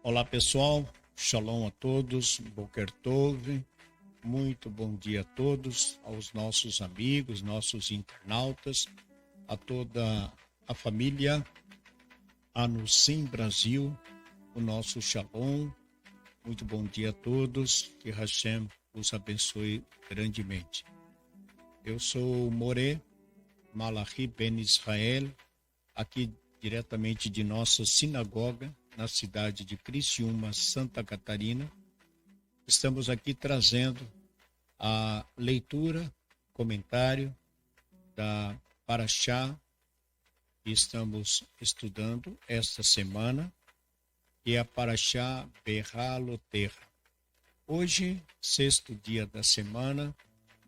Olá pessoal, Shalom a todos, Boker Tov, muito bom dia a todos, aos nossos amigos, nossos internautas, a toda a família Anusim Brasil, o nosso Shalom, muito bom dia a todos, que Hashem os abençoe grandemente. Eu sou o Moré Malachi Ben Israel, aqui diretamente de nossa sinagoga, na cidade de Criciúma, Santa Catarina. Estamos aqui trazendo a leitura, comentário da Parashá que estamos estudando esta semana, que é a Parashá Behaloterra. Hoje, sexto dia da semana,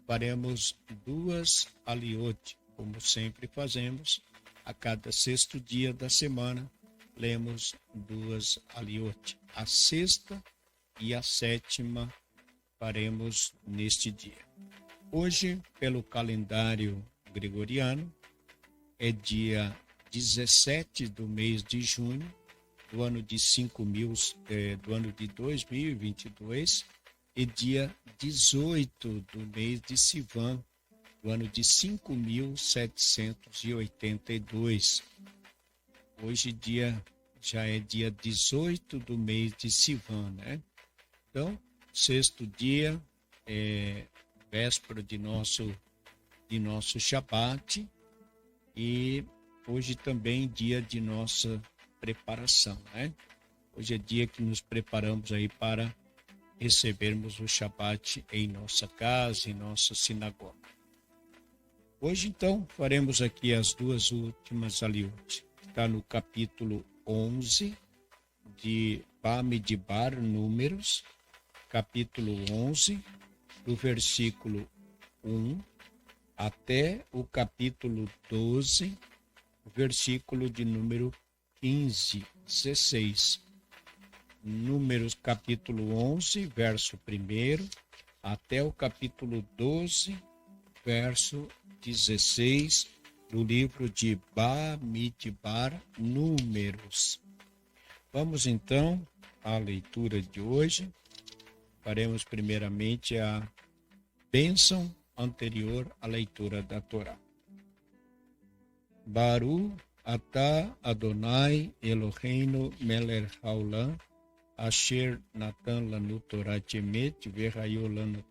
faremos duas aliot, como sempre fazemos, a cada sexto dia da semana, lemos duas aliot. A sexta e a sétima faremos neste dia. Hoje, pelo calendário gregoriano, é dia 17 do mês de junho, do ano de 2022, e dia 18 do mês de Sivan, do ano de 5.782. Hoje já é dia 18 do mês de Sivan, né? Então, sexto dia, véspera de nosso Shabat, e hoje também dia de nossa preparação, né? Hoje é dia que nos preparamos aí para recebermos o Shabat em nossa casa, em nossa sinagoga. Hoje, então, faremos aqui as duas últimas aliot. Está no capítulo 11 de Bamidbar, Números, capítulo 11, do versículo 1 até o capítulo 12, versículo de número 15, 16. Números capítulo 11, verso 1 até o capítulo 12, verso 16, do livro de Bamidbar, Números. Vamos então à leitura de hoje. Faremos primeiramente a bênção anterior à leitura da Torá. Baru atah Adonai Eloheinu melech haolam, asher natan lanu Torat emet vehayu lanu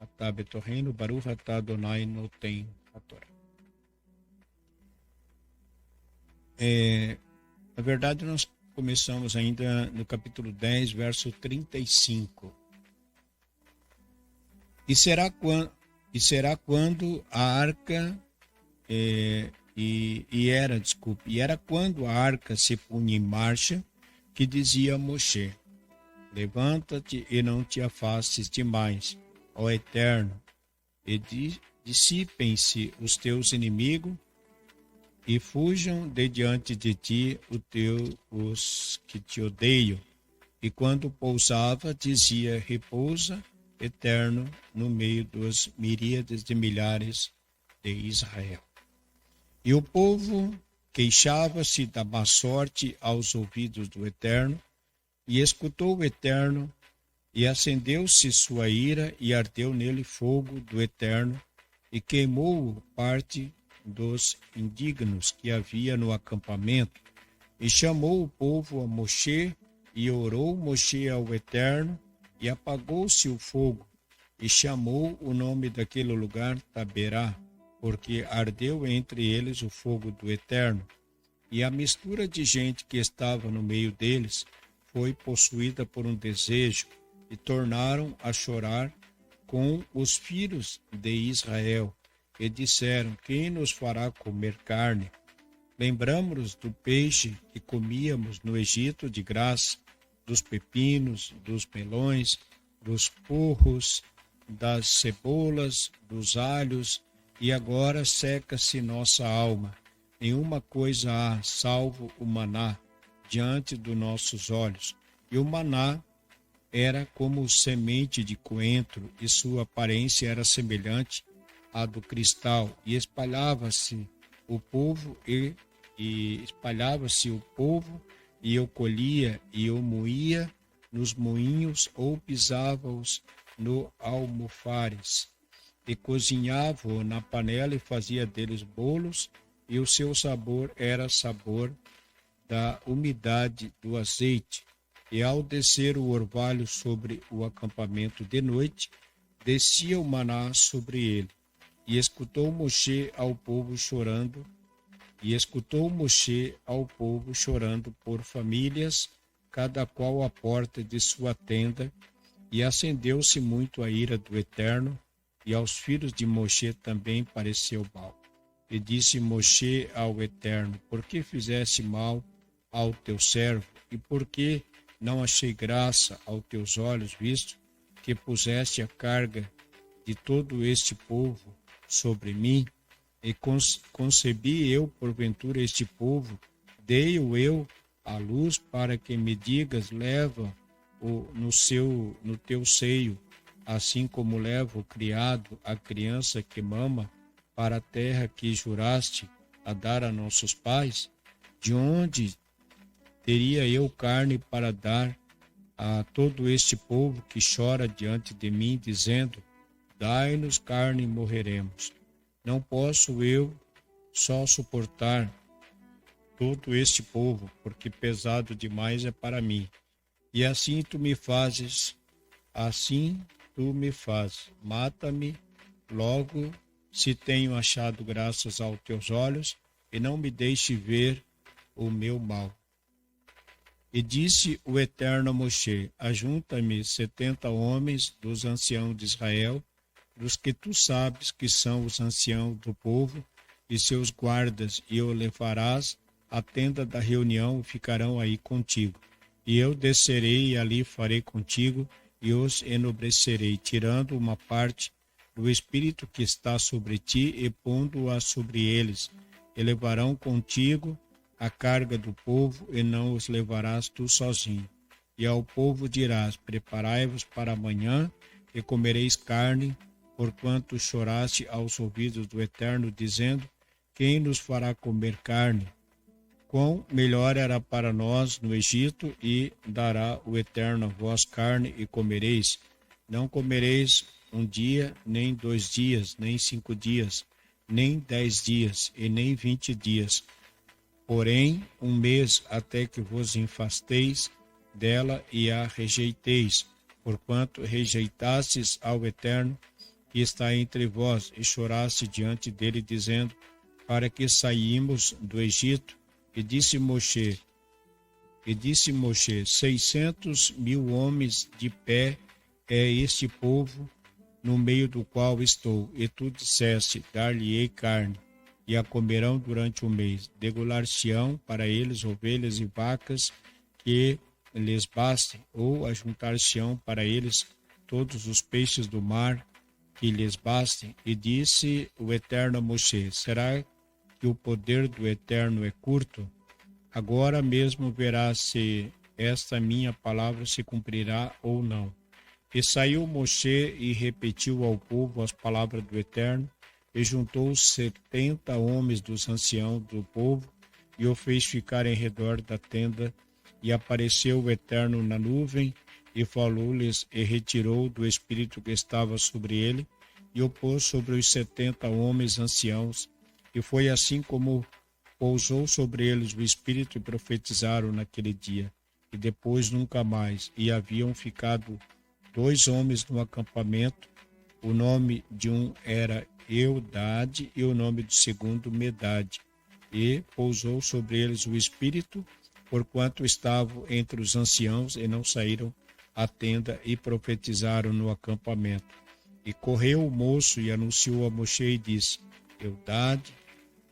atah betorreinu, Baruch atah Adonai noten haTorá. Na verdade, nós começamos ainda no capítulo 10, verso 35. E será quando a arca, era quando a arca se punha em marcha, que dizia a Moshe: levanta-te e não te afastes demais, ó Eterno, e dissipem-se os teus inimigos, e fujam de diante de ti os que te odeiam. E quando pousava, dizia: repousa, Eterno, no meio dos miríades de milhares de Israel. E o povo queixava-se da má sorte aos ouvidos do Eterno, e escutou o Eterno, e acendeu-se sua ira, e ardeu nele fogo do Eterno, e queimou parte dos indignos que havia no acampamento. E chamou o povo a Moshe, e orou Moshe ao Eterno, e apagou-se o fogo, e chamou o nome daquele lugar Taberá, porque ardeu entre eles o fogo do Eterno. E a mistura de gente que estava no meio deles foi possuída por um desejo, e tornaram a chorar com os filhos de Israel, e disseram: quem nos fará comer carne? Lembramos-nos do peixe que comíamos no Egito de graça, dos pepinos, dos melões, dos porros, das cebolas, dos alhos, e agora seca-se nossa alma. Nenhuma coisa há, salvo o maná, diante dos nossos olhos. E o maná era como semente de coentro, e sua aparência era semelhante à do cristal, e espalhava-se o povo e eu colhia e eu moía nos moinhos ou pisava-os no almofares, e cozinhava-o na panela e fazia deles bolos, e o seu sabor era sabor da umidade do azeite. E ao descer o orvalho sobre o acampamento de noite, descia o maná sobre ele. E escutou Moshe ao povo chorando, por famílias, cada qual à porta de sua tenda, e acendeu-se muito a ira do Eterno, e aos filhos de Moshe também pareceu mal. E disse Moshe ao Eterno: por que fizeste mal ao teu servo? E por que não achei graça aos teus olhos, visto que puseste a carga de todo este povo sobre mim? E concebi eu, porventura, este povo, dei-o eu à luz, para que me digas: leva-o no teu seio, assim como leva o criado, a criança que mama, para a terra que juraste a dar a nossos pais? De onde teria eu carne para dar a todo este povo que chora diante de mim, dizendo: dai-nos carne e morreremos? Não posso eu só suportar todo este povo, porque pesado demais é para mim. E assim tu me fazes, mata-me logo, se tenho achado graças aos teus olhos, e não me deixe ver o meu mal. E disse o Eterno a Moshe: ajunta-me 70 homens dos anciãos de Israel, dos que tu sabes que são os anciãos do povo, e seus guardas, e o levarás à tenda da reunião, e ficarão aí contigo. E eu descerei, e ali farei contigo, e os enobrecerei, tirando uma parte do Espírito que está sobre ti, e pondo-a sobre eles. E levarão contigo a carga do povo, e não os levarás tu sozinho. E ao povo dirás: preparai-vos para amanhã, e comereis carne, porquanto choraste aos ouvidos do Eterno, dizendo: quem nos fará comer carne? Quão melhor era para nós no Egito, e dará o Eterno a vós carne, e comereis. Não comereis um dia, nem 2 dias, nem 5 dias, nem 10 dias, e nem 20 dias, porém 1 mês, até que vos enfasteis dela e a rejeiteis, porquanto rejeitastes ao Eterno, que está entre vós, e choraste diante dele, dizendo: para que saímos do Egito? E disse Moshe: 600.000 homens de pé é este povo no meio do qual estou. E tu disseste: dar-lhe-ei carne, e a comerão durante 1 mês. Degolar-se-ão para eles ovelhas e vacas que lhes bastem, ou ajuntar-se-ão para eles todos os peixes do mar que lhes bastem. E disse o Eterno a Moshe: será que o poder do Eterno é curto? Agora mesmo verás se esta minha palavra se cumprirá ou não. E saiu Moshe e repetiu ao povo as palavras do Eterno, e juntou 70 homens dos anciãos do povo, e o fez ficar em redor da tenda. E apareceu o Eterno na nuvem, e falou-lhes, e retirou do espírito que estava sobre ele, e o pôs sobre os 70 homens anciãos. E foi assim como pousou sobre eles o espírito, e profetizaram naquele dia. E depois nunca mais. E haviam ficado 2 homens no acampamento. O nome de um era Eudade, e o nome do segundo Medade. E pousou sobre eles o espírito, porquanto estavam entre os anciãos, e não saíram à tenda, e profetizaram no acampamento. E correu o moço e anunciou a Moshe e disse: Eudade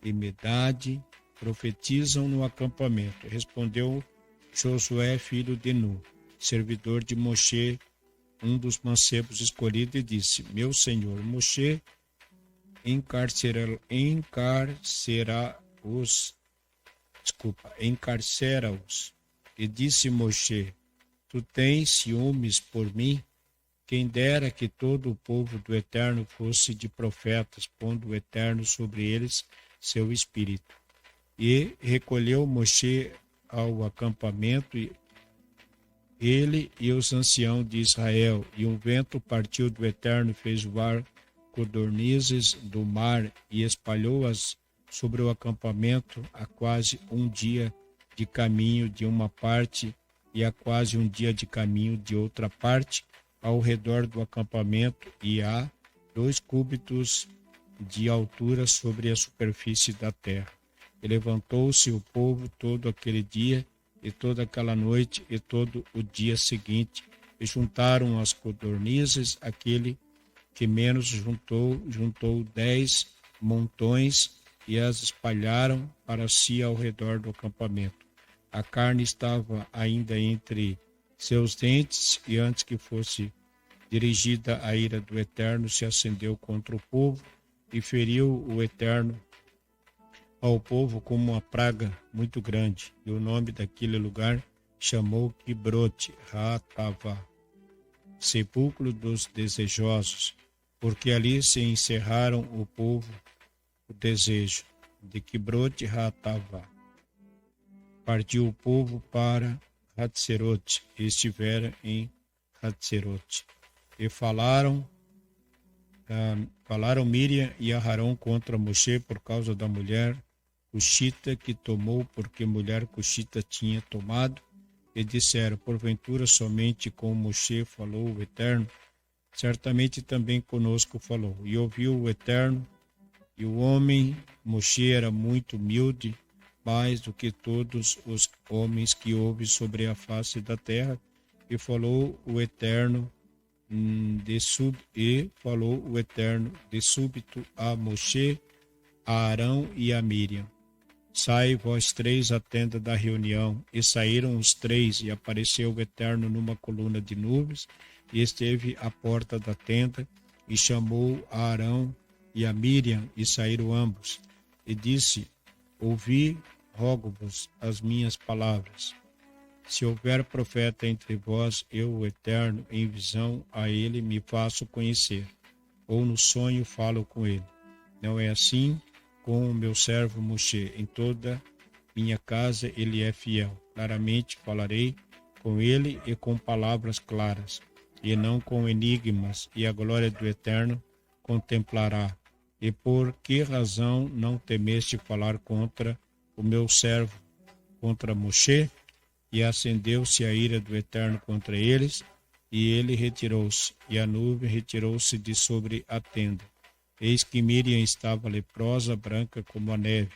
e Medade profetizam no acampamento. Respondeu Josué, filho de Nun, servidor de Moshe, um dos mancebos escolhidos, e disse: meu senhor Moshe encarcera-os. E disse Moshe: tu tens ciúmes por mim? Quem dera que todo o povo do Eterno fosse de profetas, pondo o Eterno sobre eles seu espírito. E recolheu Moshe ao acampamento, ele e os anciãos de Israel, e um vento partiu do Eterno e fez voar codornizes do mar e espalhou-as sobre o acampamento a quase um dia de caminho de uma parte e a quase um dia de caminho de outra parte, ao redor do acampamento, e a 2 cúbitos de altura sobre a superfície da terra. E levantou-se o povo todo aquele dia e toda aquela noite e todo o dia seguinte, e juntaram as codornizes. Aquele que menos juntou 10 montões e as espalharam para si ao redor do acampamento. A carne estava ainda entre seus dentes, e antes que fosse dirigida a ira do Eterno, se acendeu contra o povo e feriu o Eterno ao povo como uma praga muito grande. E o nome daquele lugar chamou Kibrote Hattavá, sepulcro dos desejosos, porque ali se encerraram o povo o desejo. De Kibrote Hattavá partiu o povo para Hatzerote, e estiveram em Hatzerote. E falaram Miriam e Aarão contra Moshe por causa da mulher cuxita que tomou, porque mulher cuxita tinha tomado, e disseram: porventura somente com Moshe falou o Eterno? Certamente também conosco falou. E ouviu o Eterno, e o homem Moshe era muito humilde, mais do que todos os homens que houve sobre a face da terra, e falou o Eterno de súbito a Moshe, a Arão e a Miriam: sai vós 3 à tenda da reunião. E saíram os 3, e apareceu o Eterno numa coluna de nuvens, e esteve à porta da tenda, e chamou a Arão e a Miriam, e saíram ambos, e disse: ouvi, rogo-vos, as minhas palavras. Se houver profeta entre vós, eu, o Eterno, em visão a ele me faço conhecer, ou no sonho falo com ele. Não é assim com o meu servo Moshe. Em toda minha casa ele é fiel. Claramente falarei com ele e com palavras claras, e não com enigmas, e a glória do Eterno contemplará. E por que razão não temeste falar contra o meu servo, contra Moshe? E acendeu-se a ira do Eterno contra eles, e ele retirou-se, e a nuvem retirou-se de sobre a tenda. Eis que Miriam estava leprosa, branca como a neve,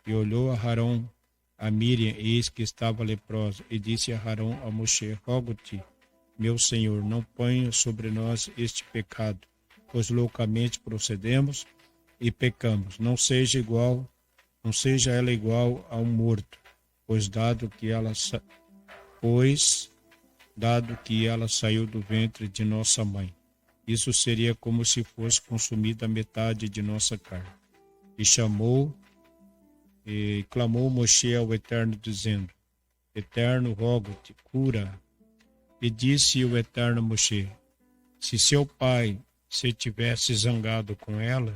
e olhou a Arão, a Miriam, eis que estava leprosa, e disse a Arão a Moshe: rogo-te, meu senhor, não ponha sobre nós este pecado, pois loucamente procedemos e pecamos. Não seja ela igual a um morto, pois dado que ela saiu do ventre de nossa mãe, isso seria como se fosse consumida a metade de nossa carne. E clamou Moshe ao Eterno, dizendo: Eterno, rogo-te, cura. E disse o Eterno a Moshe: se seu pai se tivesse zangado com ela,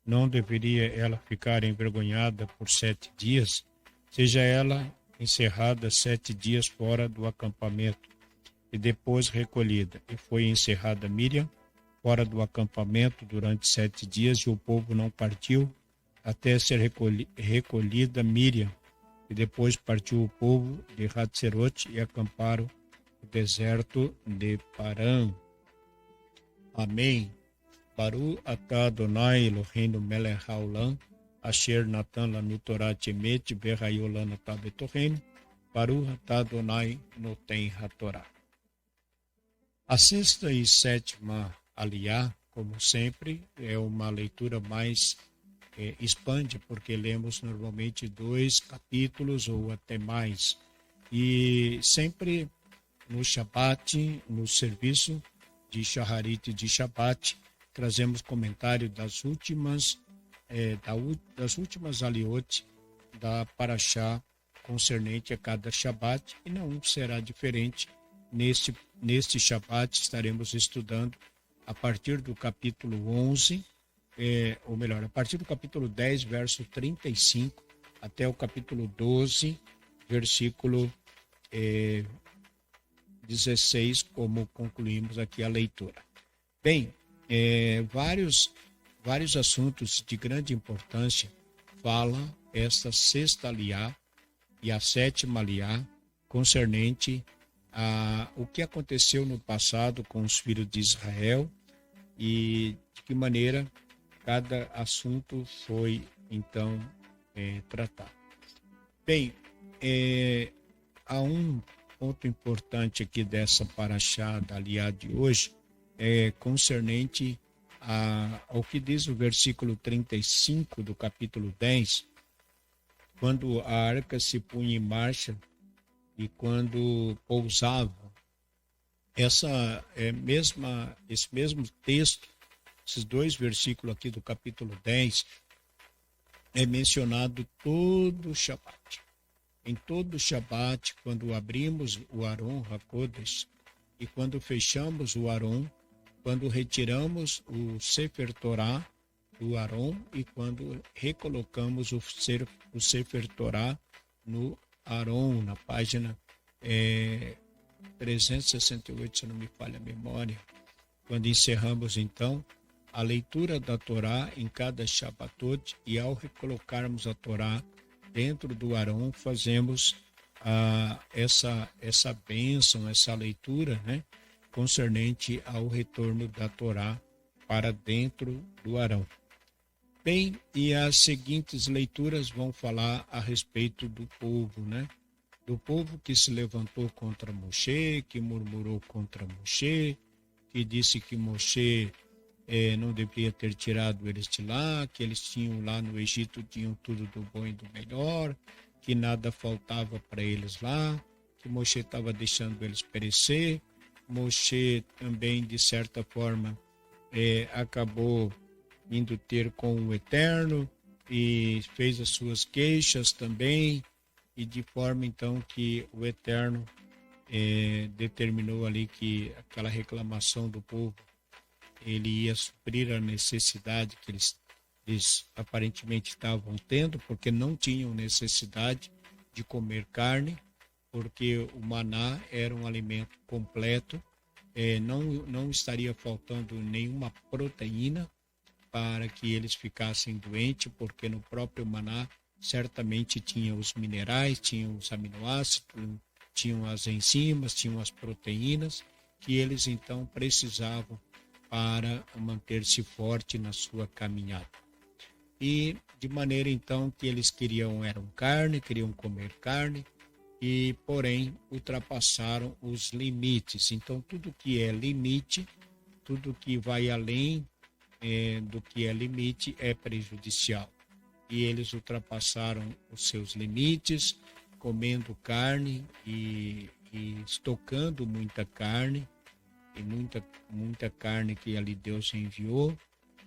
não deveria ela ficar envergonhada por 7 dias? Seja ela encerrada 7 dias fora do acampamento, e depois recolhida. E foi encerrada Miriam fora do acampamento durante 7 dias, e o povo não partiu até ser recolhida Miriam. E depois partiu o povo de Hatzerote e acamparam no deserto de Parã. Amém. Baru atah Adonai Eloheinu melech haolam, asher natan lanu Torah temet v'hayol lanu atah betocheinu, Baru atah Adonai noten hatorá. A 6ª e 7ª aliá, como sempre, é uma leitura mais expande, porque lemos normalmente 2 capítulos ou até mais. E sempre no Shabat, no serviço de Shaharit de Shabat, trazemos comentário das últimas aliot da Parashá concernente a cada Shabat, e não será diferente. Neste Shabat estaremos estudando a partir do capítulo 11, a partir do capítulo 10, verso 35, até o capítulo 12, versículo 16, como concluímos aqui a leitura. Bem, vários assuntos de grande importância fala esta sexta aliá e a sétima aliá concernente o que aconteceu no passado com os filhos de Israel e de que maneira cada assunto foi, então, tratado. Bem, há um ponto importante aqui dessa paraxá da aliá de hoje, concernente ao que diz o versículo 35 do capítulo 10, quando a arca se punha em marcha e quando pousava. Esse mesmo texto, esses dois versículos aqui do capítulo 10, é mencionado todo o Shabat. Em todo o Shabat, quando abrimos o Aron HaKodesh e quando fechamos o Aron, quando retiramos o Sefer Torá do Aron e quando recolocamos o Sefer Torá no Aron, na página 368, se não me falha a memória, quando encerramos então a leitura da Torá em cada Shabbatot e ao recolocarmos a Torá dentro do Aron, fazemos essa bênção, essa leitura, né, concernente ao retorno da Torá para dentro do Arão. Bem, e as seguintes leituras vão falar a respeito do povo, né? Do povo que se levantou contra Moshe, que murmurou contra Moshe, que disse que Moshe não deveria ter tirado eles de lá, que eles tinham lá no Egito, tinham tudo do bom e do melhor, que nada faltava para eles lá, que Moshe estava deixando eles perecer. Moshe também, de certa forma, acabou indo ter com o Eterno e fez as suas queixas também, e de forma então que o Eterno determinou ali que aquela reclamação do povo, ele ia suprir a necessidade que eles aparentemente estavam tendo, porque não tinham necessidade de comer carne, porque o maná era um alimento completo, não estaria faltando nenhuma proteína para que eles ficassem doentes, porque no próprio maná certamente tinha os minerais, tinha os aminoácidos, tinham as enzimas, tinham as proteínas, que eles então precisavam para manter-se forte na sua caminhada. E de maneira então que eles queriam comer carne, e porém ultrapassaram os limites. Então tudo que é limite, tudo que vai além do que é limite é prejudicial. E eles ultrapassaram os seus limites, comendo carne e estocando muita carne, e muita carne que ali Deus enviou,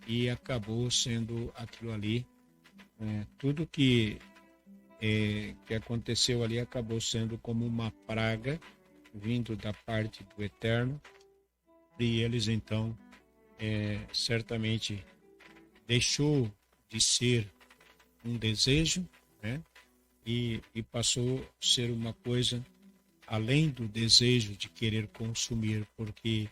e acabou sendo aquilo ali, tudo que aconteceu ali acabou sendo como uma praga vindo da parte do Eterno, e eles então certamente deixou de ser um desejo, né? E passou a ser uma coisa além do desejo de querer consumir, porque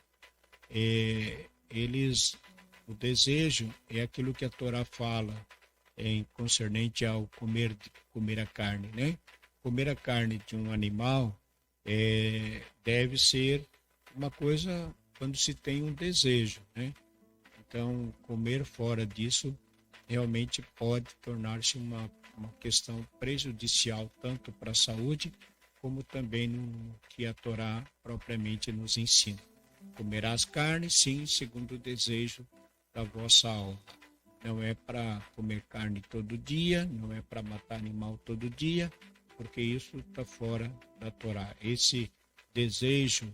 o desejo é aquilo que a Torá fala concernente ao comer a carne, né? Comer a carne de um animal deve ser uma coisa quando se tem um desejo, né? Então, comer fora disso realmente pode tornar-se uma questão prejudicial tanto para a saúde como também no que a Torá propriamente nos ensina. Comerás carne, sim, segundo o desejo da vossa alma. Não é para comer carne todo dia, não é para matar animal todo dia, porque isso está fora da Torá. Esse desejo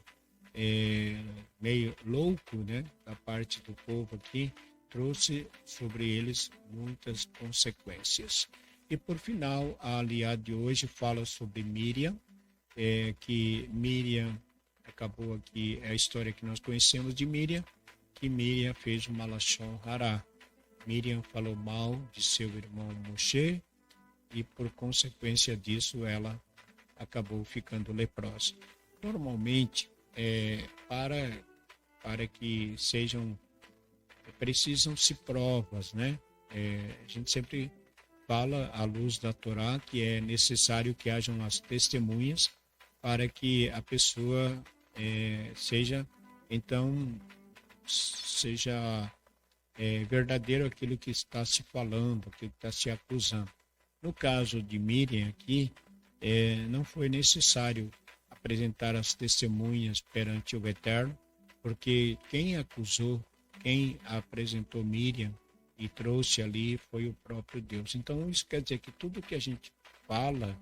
meio louco, né, da parte do povo aqui, trouxe sobre eles muitas consequências. E por final, a aliá de hoje fala sobre Miriam, que Miriam acabou aqui, é a história que nós conhecemos de Miriam, que Miriam fez uma lashon hará. Miriam falou mal de seu irmão Moshe e por consequência disso ela acabou ficando leprosa. Normalmente, para que precisam-se provas, né? A gente sempre fala, à luz da Torá, que é necessário que hajam as testemunhas para que a pessoa seja verdadeiro aquilo que está se falando, aquilo que está se acusando. No caso de Miriam aqui, não foi necessário apresentar as testemunhas perante o Eterno, porque quem apresentou Miriam e trouxe ali foi o próprio Deus. Então, isso quer dizer que tudo que a gente fala,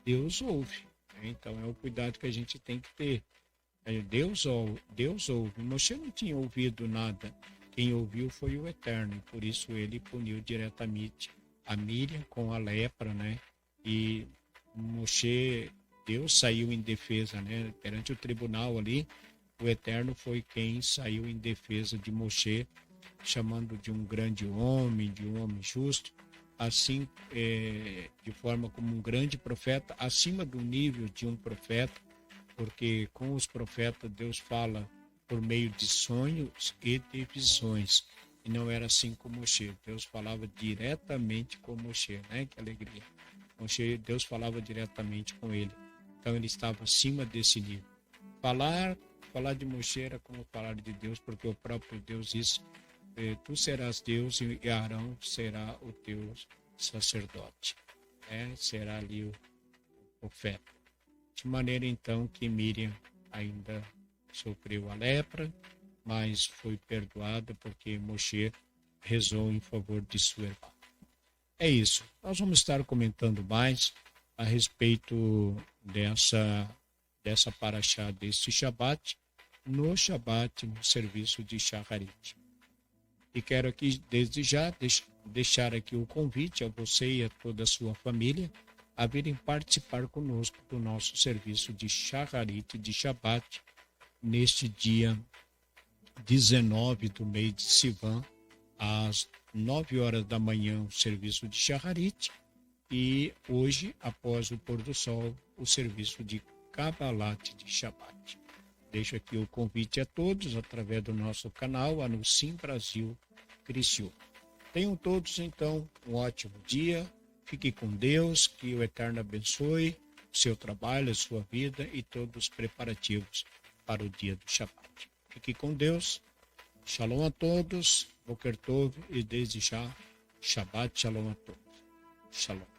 Deus ouve. Né? Então, é o cuidado que a gente tem que ter. Deus ouve. Moshe não tinha ouvido nada. Quem ouviu foi o Eterno, e por isso ele puniu diretamente a Miriam com a lepra, né? E Moshe, Deus saiu em defesa, né? Perante o tribunal ali, o Eterno foi quem saiu em defesa de Moshe, chamando de um grande homem, de um homem justo, assim, de forma como um grande profeta, acima do nível de um profeta, porque com os profetas Deus fala por meio de sonhos e de visões. E não era assim com Moshe. Deus falava diretamente com Moshe, né? Que alegria. Deus falava diretamente com ele. Então ele estava acima desse nível. Falar de Moshe era como falar de Deus, porque o próprio Deus disse: tu serás Deus e Arão será o teu sacerdote. Será ali o profeta. De maneira então que Miriam ainda sofreu a lepra, mas foi perdoada porque Moshe rezou em favor de sua irmã. É isso. Nós vamos estar comentando mais a respeito dessa paraxá deste Shabat, no serviço de Shacharit. E quero aqui, desde já, deixar aqui o convite a você e a toda a sua família a virem participar conosco do nosso serviço de Shacharit, de Shabat, neste dia 19 do mês de Sivan, às 9 horas da manhã, o serviço de Shacharit, e hoje, após o pôr do sol, o serviço de Kabbalat de Shabbat. Deixo aqui o convite a todos, através do nosso canal, Anunciem Brasil Criciúma. Tenham todos, então, um ótimo dia. Fique com Deus, que o Eterno abençoe o seu trabalho, a sua vida e todos os preparativos para o dia do Shabbat. Fique com Deus. Shalom a todos. Boker Tov e desde já, Shabbat Shalom a todos. Shalom.